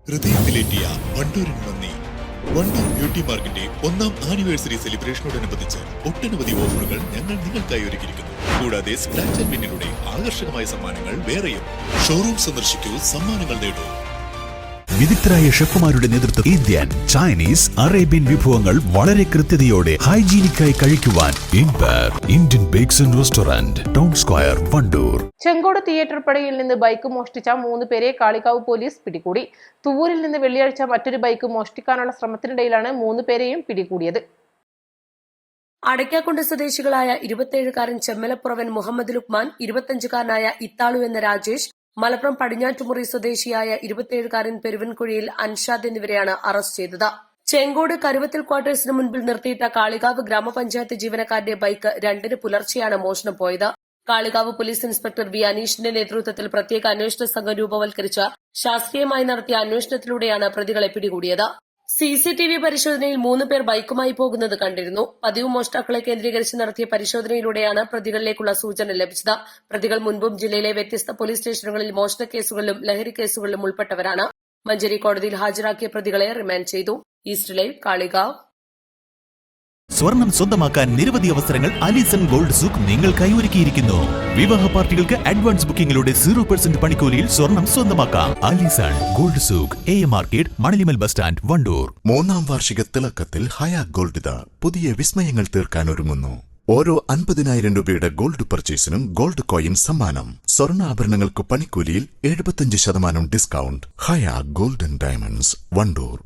ഹൃദയത്തിലേറ്റിയ വണ്ടൂരിന് നന്ദി. വണ്ടൂർ ബ്യൂട്ടി മാർക്കിന്റെ 1ാം ആനിവേഴ്സറി സെലിബ്രേഷനോടനുബന്ധിച്ച് ഒട്ടനവധി ഓഫറുകൾ ഞങ്ങൾ നിങ്ങൾക്കായി ഒരുക്കിയിരിക്കുന്നു. കൂടാതെ സ്ക്രാച്ച് ആൻഡ് വിന്നിലൂടെ ആകർഷകമായ സമ്മാനങ്ങൾ വേറെയും. ഷോറൂം സന്ദർശിക്കൂ, സമ്മാനങ്ങൾ നേടൂ. വിദഗ്ധരായ ഷെഫുമാരുടെ നേതൃത്വം ഇന്ത്യൻ, ചൈനീസ്, അറേബ്യൻ വിഭവങ്ങൾ വളരെ കൃത്യതയോടെ ഹൈജീനിക്കായി കഴിക്കുവാൻ Indian bakes and restaurant, town square, Wandoor. Chengode theatre പടിയിൽ നിന്ന് ബൈക്ക് മോഷ്ടിച്ച 3 പേരെ കാളികാവ് പോലീസ് പിടികൂടി. തുവൂരിൽ നിന്ന് വെള്ളിയാഴ്ച മറ്റൊരു ബൈക്ക് മോഷ്ടിക്കാനുള്ള ശ്രമത്തിനിടയിലാണ് 3 പേരെയും പിടികൂടിയത്. അടയ്ക്കാക്കുണ്ട് സ്വദേശികളായ 27-കാരൻ ചെമ്മലപ്പുറവൻ മുഹമ്മദ് ലുക്മാൻ, 25-കാരനായ ഇത്താളു എന്ന രാജേഷ്, മലപ്പുറം പടിഞ്ഞാറ്റുമുറി സ്വദേശിയായ 27-കാരൻ പെരുവൻകുഴിയിൽ അൻഷാദ് എന്നിവരെയാണ് അറസ്റ്റ് ചെയ്തത്. ചെങ്കോട് കരുവത്തിൽ ക്വാർട്ടേഴ്സിന് മുൻപിൽ നിർത്തിയിട്ട കാളികാവ് ഗ്രാമപഞ്ചായത്ത് ജീവനക്കാരന്റെ ബൈക്ക് 2-ന് പുലർച്ചെയാണ് മോഷണം പോയത്. കാളികാവ് പോലീസ് ഇൻസ്പെക്ടർ വി അനീഷിന്റെ നേതൃത്വത്തിൽ പ്രത്യേക അന്വേഷണ സംഘം രൂപവൽക്കരിച്ച് ശാസ്ത്രീയമായി നടത്തിയ അന്വേഷണത്തിലൂടെയാണ് പ്രതികളെ പിടികൂടിയത്. CCTV പരിശോധനയിൽ 3 പേർ ബൈക്കുമായി പോകുന്നത് കണ്ടിരുന്നു. പതിവ് മോഷ്ടാക്കളെ കേന്ദ്രീകരിച്ച് നടത്തിയ പരിശോധനയിലൂടെയാണ് പ്രതികളിലേക്കുള്ള സൂചന ലഭിച്ചത്. പ്രതികൾ മുൻപും ജില്ലയിലെ വ്യത്യസ്ത പോലീസ് സ്റ്റേഷനുകളിൽ മോഷണ കേസുകളിലും ലഹരി കേസുകളിലും ഉൾപ്പെട്ടവരാണ്. മഞ്ചേരി കോടതിയിൽ ഹാജരാക്കിയ പ്രതികളെ റിമാൻഡ് ചെയ്തു. East live, Kalikavu. സ്വർണം സ്വന്തമാക്കാൻ നിരവധി അവസരങ്ങൾ അലിസൺ ഗോൾഡ് സൂക്ക് നിങ്ങൾക്കായി ഒരുക്കിയിരിക്കുന്നു. വിവാഹ പാർട്ടികൾക്ക് അഡ്വാൻസ് ബുക്കിംഗിലൂടെ 0% പണിക്കൂലിയിൽ സ്വർണം സ്വന്തമാക്കാം. Alison gold souk, AM market, Manalimal bus stand, Wandoor. 3ാം വാർഷിക തിളക്കത്തിൽ ഹയാ ഗോൾഡ് പുതിയ വിസ്മയങ്ങൾ തീർക്കാൻ ഒരുങ്ങുന്നു. ഓരോ 50,000 രൂപയുടെ ഗോൾഡ് പർച്ചേസിനും ഗോൾഡ് കോയിൻ സമ്മാനം. സ്വർണ്ണാഭരണങ്ങൾക്ക് പണിക്കൂലിയിൽ 75% ഡിസ്കൗണ്ട്. ഹയാ ഗോൾഡൻ ഡയമണ്ട്സ്, വണ്ടൂർ.